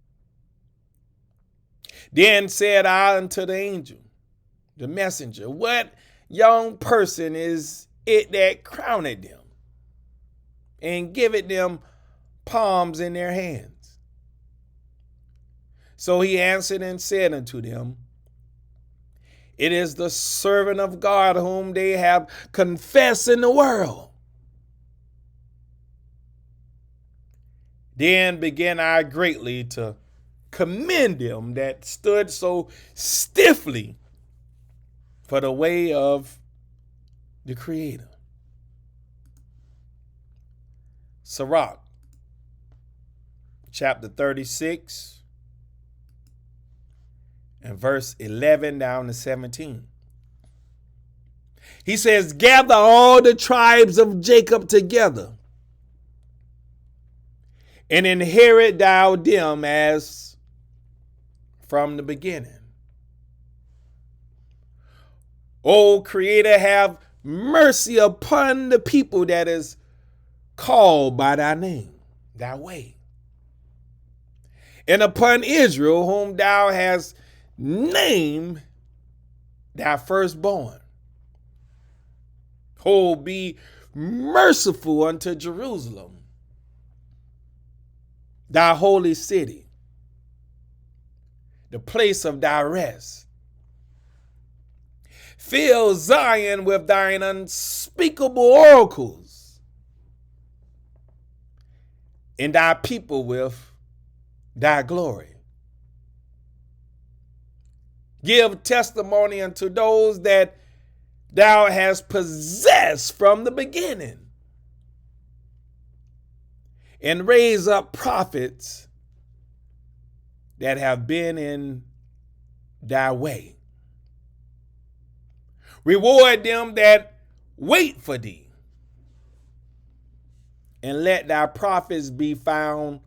Then said I unto the angel, the messenger, what young person is it that crowned them and giveth them palms in their hands? So he answered and said unto them, It is the servant of God whom they have confessed in the world. Then began I greatly to commend them that stood so stiffly for the way of the Creator. Sirach, chapter 36 And verse 11 down to 17. He says, gather all the tribes of Jacob together, and inherit thou them as from the beginning. O Creator, have mercy upon the people that is called by thy name, thy way, and upon Israel, whom thou hast named thy firstborn. Oh, be merciful unto Jerusalem, thy holy city, the place of thy rest. Fill Zion with thine unspeakable oracles, and thy people with thy glory. Give testimony unto those that thou hast possessed from the beginning, and raise up prophets that have been in thy way. Reward them that wait for thee, and let thy prophets be found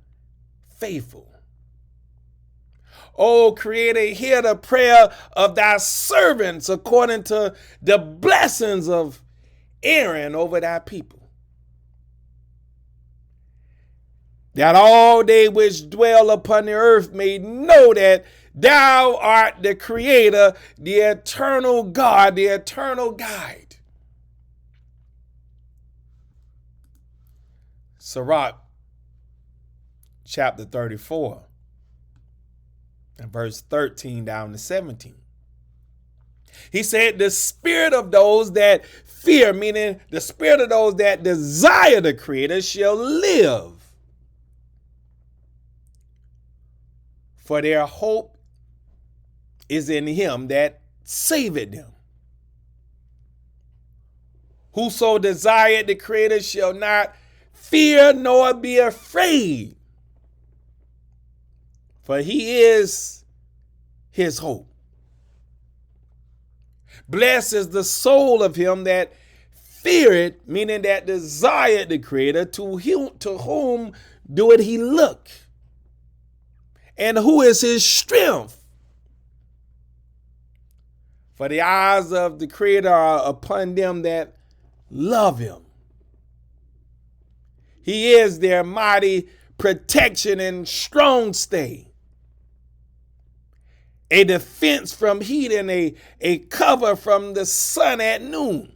faithful. O Creator, hear the prayer of thy servants according to the blessings of Aaron over thy people, that all they which dwell upon the earth may know that thou art the Creator, the eternal God, the eternal guide. Sirach chapter 34. And verse 13 down to 17. He said, the spirit of those that fear, meaning the spirit of those that desire the Creator, shall live. For their hope is in him that saveth them. Whoso desired the Creator shall not fear nor be afraid, for he is his hope. Blessed is the soul of him that feareth, meaning that desired the Creator, to whom doeth he look, and who is his strength. For the eyes of the Creator are upon them that love him. He is their mighty protection and strong stay, a defense from heat and a cover from the sun at noon,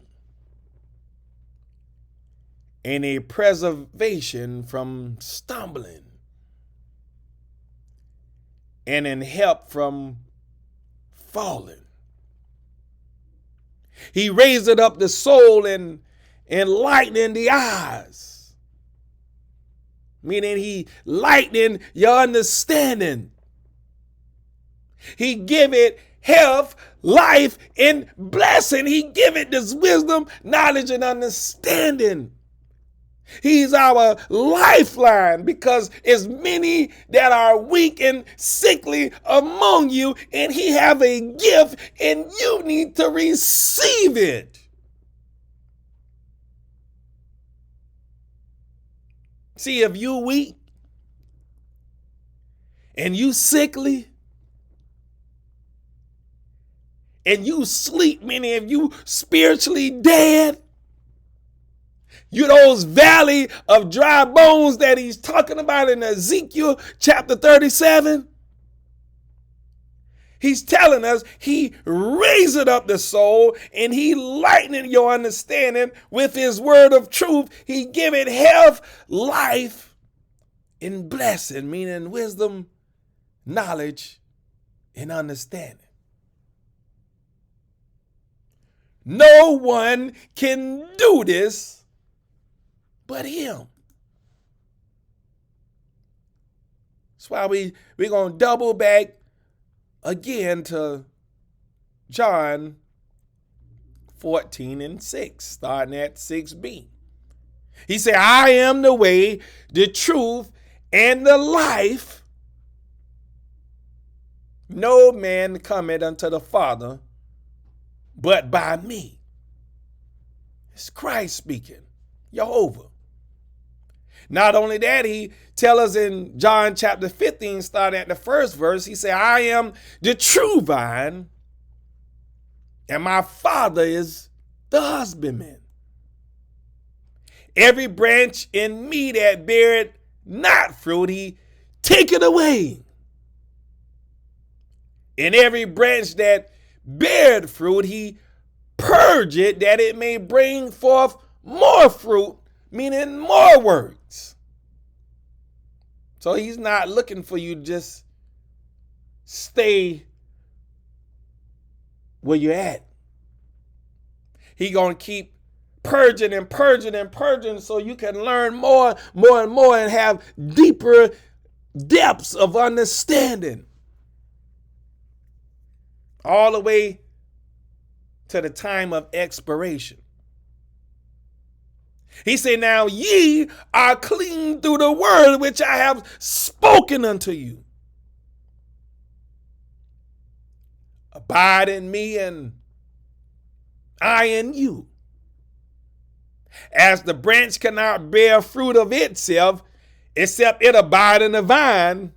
and a preservation from stumbling, and in help from falling. He raiseth up the soul and enlightening the eyes, meaning he lightening your understanding. He give it health, life, and blessing. He give it this wisdom, knowledge, and understanding. He's our lifeline, because as many that are weak and sickly among you, and he have a gift, and you need to receive it. See, if you weak and you sickly and you sleep, meaning if you spiritually dead, you those valley of dry bones that he's talking about in Ezekiel chapter 37. He's telling us he raised up the soul and he lightening your understanding with his word of truth. He give it health, life, and blessing, meaning wisdom, knowledge, and understanding. No one can do this but him. That's why we're going to double back again to John 14:6, starting at 6b. He said, I am the way, the truth, and the life. No man cometh unto the Father but by me. It's Christ speaking, Jehovah. Not only that, he tells us in John chapter 15, starting at the first verse, he said, I am the true vine, and my Father is the husbandman. Every branch in me that beareth not fruit, he taketh away. And every branch that beareth fruit, he purgeth, that it may bring forth more fruit, meaning more words. So he's not looking for you to just stay where you're at. He's going to keep purging and purging and purging so you can learn more and more and have deeper depths of understanding. All the way to the time of expiration. He said, now ye are clean through the word which I have spoken unto you. Abide in me and I in you. As the branch cannot bear fruit of itself, except it abide in the vine,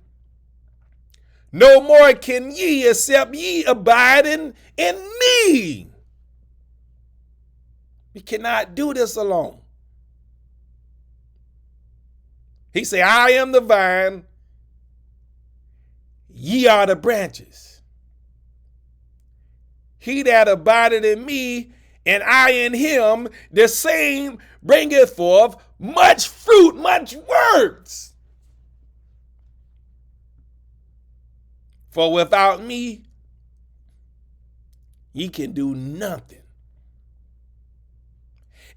no more can ye, except ye abide in me. We cannot do this alone. He said, I am the vine, ye are the branches. He that abideth in me, and I in him, the same bringeth forth much fruit, much words. For without me, ye can do nothing.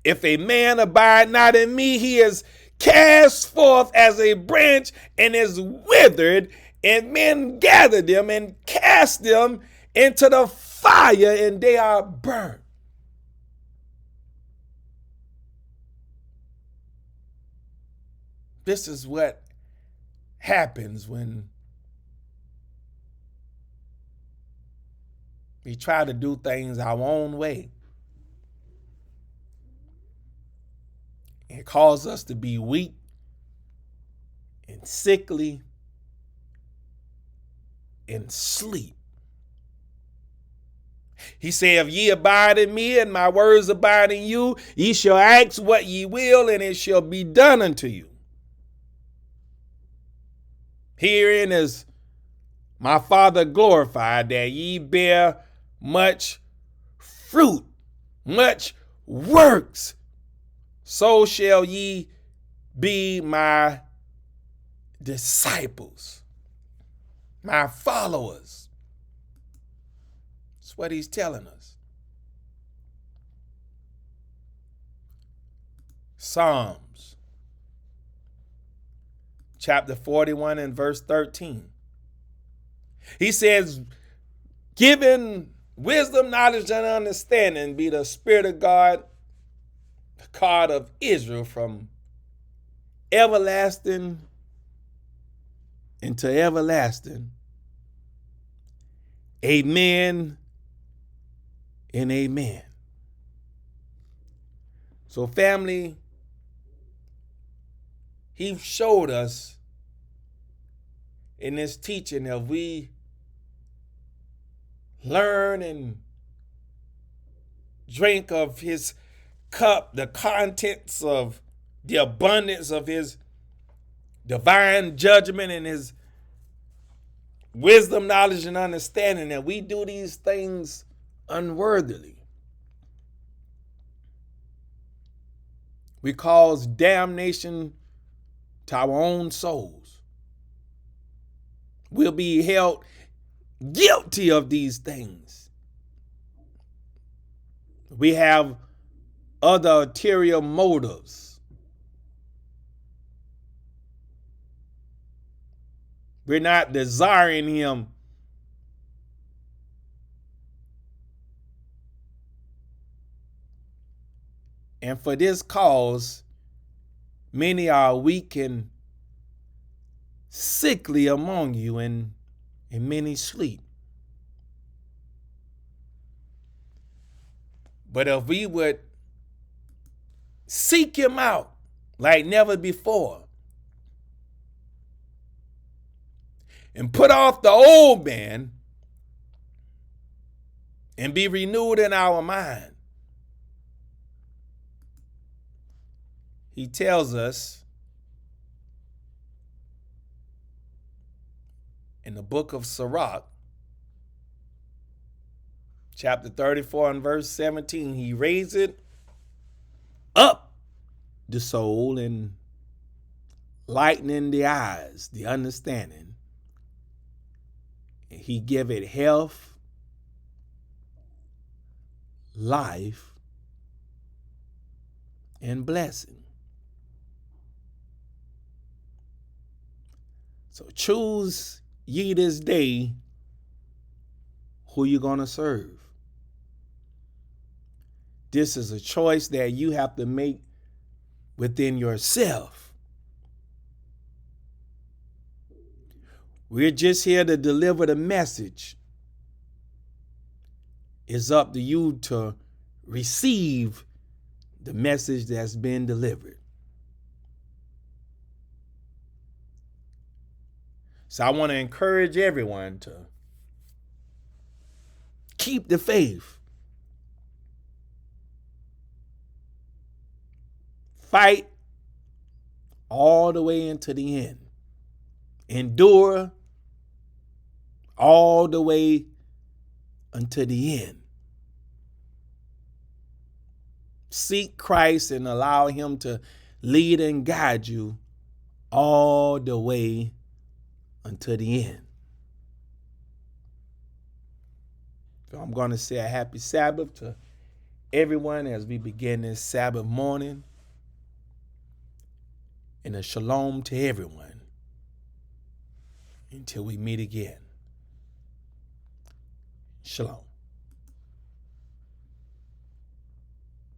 If a man abide not in me, he is cast forth as a branch and is withered, and men gather them and cast them into the fire, and they are burnt. This is what happens when we try to do things our own way. It causes us to be weak and sickly and sleep. He said, if ye abide in me and my words abide in you, ye shall ask what ye will, and it shall be done unto you. Herein is my Father glorified, that ye bear much fruit, much works. So shall ye be my disciples, my followers. That's what he's telling us. Psalms chapter 41 and verse 13. He says, giving wisdom, knowledge, and understanding be the Spirit of God, the God of Israel, from everlasting into everlasting. Amen and amen. So family, he showed us in this teaching that we learn and drink of his cup, the contents of the abundance of his divine judgment and his wisdom, knowledge, and understanding, that we do these things unworthily. We cause damnation to our own souls. We'll be held guilty of these things. We have other ulterior motives. We're not desiring him. And for this cause, many are weak and sickly among you, and many sleep. But if we would seek him out like never before and put off the old man and be renewed in our mind, he tells us in the book of Sirach, chapter 34 and verse 17, he raiseth up the soul and lightening the eyes, the understanding. And he giveth health, life, and blessing. So choose ye this day who you're going to serve. This is a choice that you have to make within yourself. We're just here to deliver the message. It's up to you to receive the message that's been delivered. So I want to encourage everyone to keep the faith. Fight all the way into the end. Endure all the way until the end. Seek Christ and allow him to lead and guide you all the way until the end. So I'm going to say a happy Sabbath to everyone as we begin this Sabbath morning. And a shalom to everyone until we meet again. Shalom.